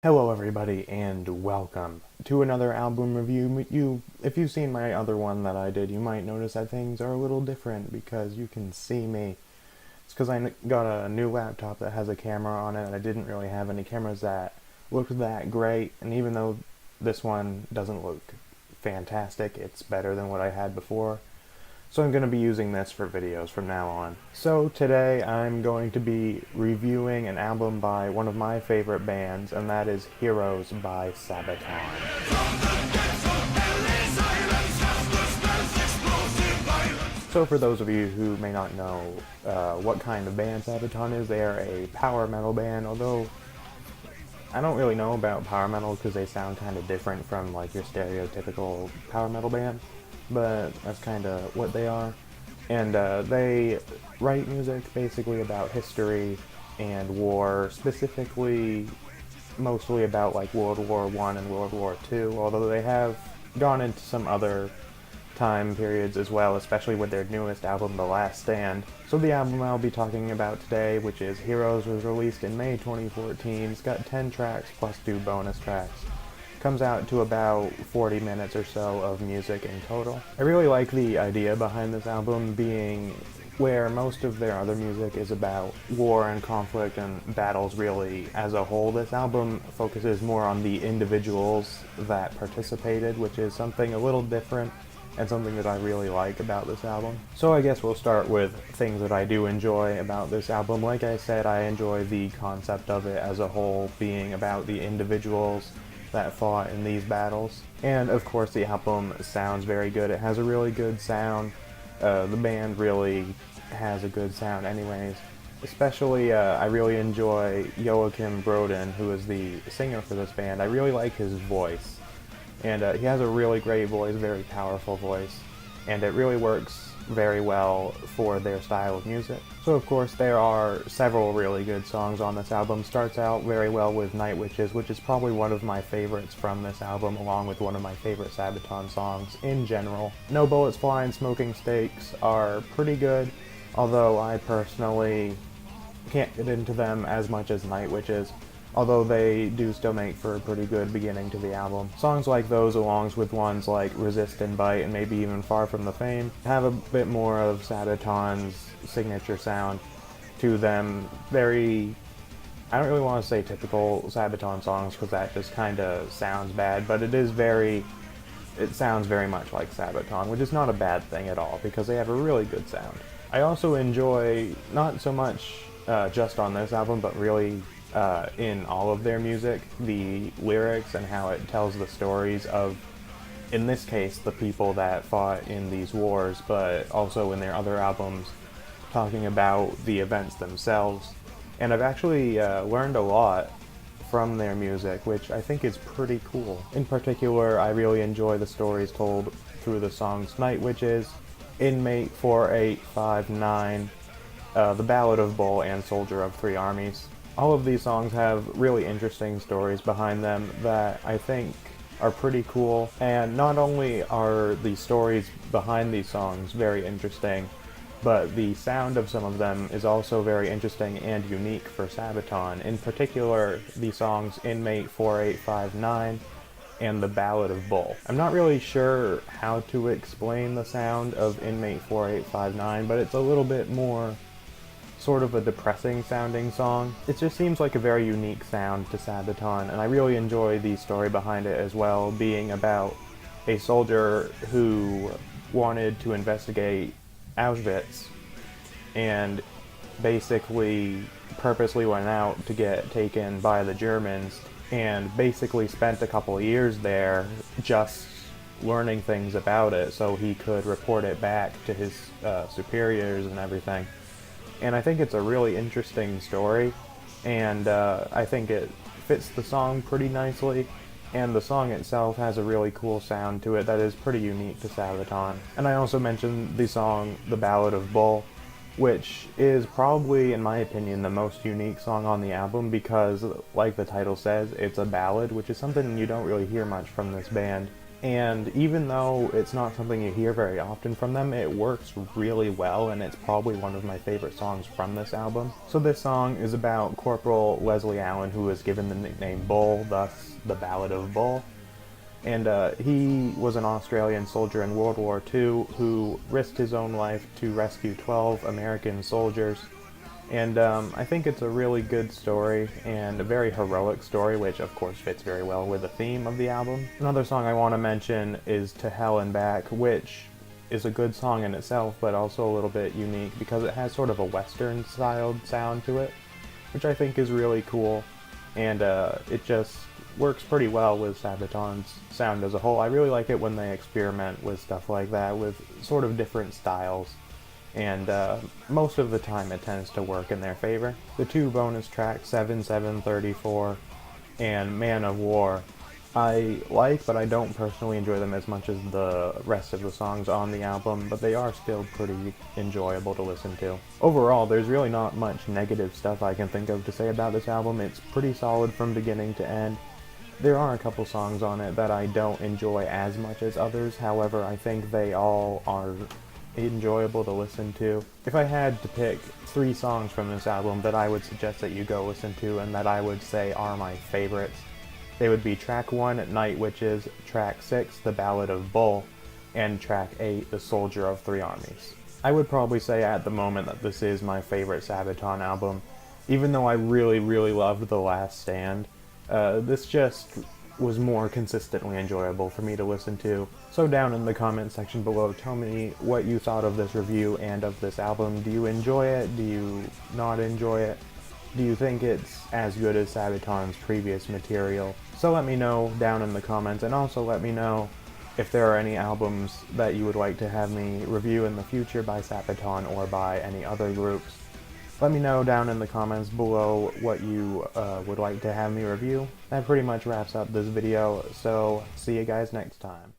Hello everybody and welcome to another album review. If you've seen my other one that I did, you might notice that things are a little different because you can see me. It's because I got a new laptop that has a camera on it and I didn't really have any cameras that looked that great, and even though this one doesn't look fantastic, it's better than what I had before. So I'm going to be using this for videos from now on. So today I'm going to be reviewing an album by one of my favorite bands, and that is Heroes by Sabaton. So for those of you who may not know what kind of band Sabaton is, they are a power metal band, although I don't really know about power metal because they sound kind of different from like your stereotypical power metal band. But that's kind of what they are. And they write music basically about history and war, specifically mostly about like World War I and World War II, although they have gone into some other time periods as well, especially with their newest album, The Last Stand. So the album I'll be talking about today, which is Heroes, was released in May 2014. It's got 10 tracks plus 2 bonus tracks. Comes out to about 40 minutes or so of music in total. I really like the idea behind this album being where most of their other music is about war and conflict and battles really as a whole. This album focuses more on the individuals that participated, which is something a little different and something that I really like about this album. So I guess we'll start with things that I do enjoy about this album. Like I said, I enjoy the concept of it as a whole being about the individuals that fought in these battles. And of course the album sounds very good. It has a really good sound. The band really has a good sound anyways. Especially I really enjoy Joachim Broden, who is the singer for this band. I really like his voice. And he has a really great voice, very powerful voice. And it really works very well for their style of music. So of course there are several really good songs on this album. Starts out very well with Night Witches, which is probably one of my favorites from this album, along with one of my favorite Sabaton songs in general. No Bullets Fly and Smoking Steaks are pretty good, although I personally can't get into them as much as Night Witches, although they do still make for a pretty good beginning to the album. Songs like those, along with ones like Resist and Bite and maybe even Far From the Fame, have a bit more of Sabaton's signature sound to them. I don't really want to say typical Sabaton songs because that just kind of sounds bad, but it sounds very much like Sabaton, which is not a bad thing at all because they have a really good sound. I also enjoy, not so much just on this album, but really in all of their music, the lyrics and how it tells the stories of, in this case, the people that fought in these wars, but also in their other albums, talking about the events themselves. And I've actually learned a lot from their music, which I think is pretty cool. In particular, I really enjoy the stories told through the songs Night Witches, Inmate 4859, The Ballad of Bull, and Soldier of Three Armies. All of these songs have really interesting stories behind them that I think are pretty cool, and not only are the stories behind these songs very interesting, but the sound of some of them is also very interesting and unique for Sabaton. In particular, the songs Inmate 4859 and The Ballad of Bull. I'm not really sure how to explain the sound of Inmate 4859, but it's a little bit more sort of a depressing sounding song. It just seems like a very unique sound to Sabaton, and I really enjoy the story behind it as well, being about a soldier who wanted to investigate Auschwitz and basically purposely went out to get taken by the Germans and basically spent a couple of years there just learning things about it so he could report it back to his superiors and everything. And I think it's a really interesting story, and I think it fits the song pretty nicely, and the song itself has a really cool sound to it that is pretty unique to Sabaton. And I also mentioned the song The Ballad of Bull, which is probably, in my opinion, the most unique song on the album because, like the title says, it's a ballad, which is something you don't really hear much from this band. And even though it's not something you hear very often from them, it works really well, and it's probably one of my favorite songs from this album. So this song is about Corporal Leslie Allen, who was given the nickname Bull, thus the Ballad of Bull. And he was an Australian soldier in World War II who risked his own life to rescue 12 American soldiers. And I think it's a really good story and a very heroic story, which of course fits very well with the theme of the album. Another song I want to mention is To Hell and Back, which is a good song in itself, but also a little bit unique because it has sort of a Western-styled sound to it, which I think is really cool, and it just works pretty well with Sabaton's sound as a whole. I really like it when they experiment with stuff like that, with sort of different styles, and most of the time it tends to work in their favor. The two bonus tracks, 7734 and Man of War, I like, but I don't personally enjoy them as much as the rest of the songs on the album, but they are still pretty enjoyable to listen to. Overall, there's really not much negative stuff I can think of to say about this album. It's pretty solid from beginning to end. There are a couple songs on it that I don't enjoy as much as others, however, I think they all are enjoyable to listen to. If I had to pick 3 songs from this album that I would suggest that you go listen to and that I would say are my favorites, they would be track 1, Night Witches, track 6, The Ballad of Bull, and track 8, The Soldier of Three Armies. I would probably say at the moment that this is my favorite Sabaton album, even though I really, really loved The Last Stand. This just was more consistently enjoyable for me to listen to. So down in the comment section below, tell me what you thought of this review and of this album. Do you enjoy it? Do you not enjoy it? Do you think it's as good as Sabaton's previous material? So let me know down in the comments, and also let me know if there are any albums that you would like to have me review in the future by Sabaton or by any other groups. Let me know down in the comments below what you would like to have me review. That pretty much wraps up this video, so see you guys next time.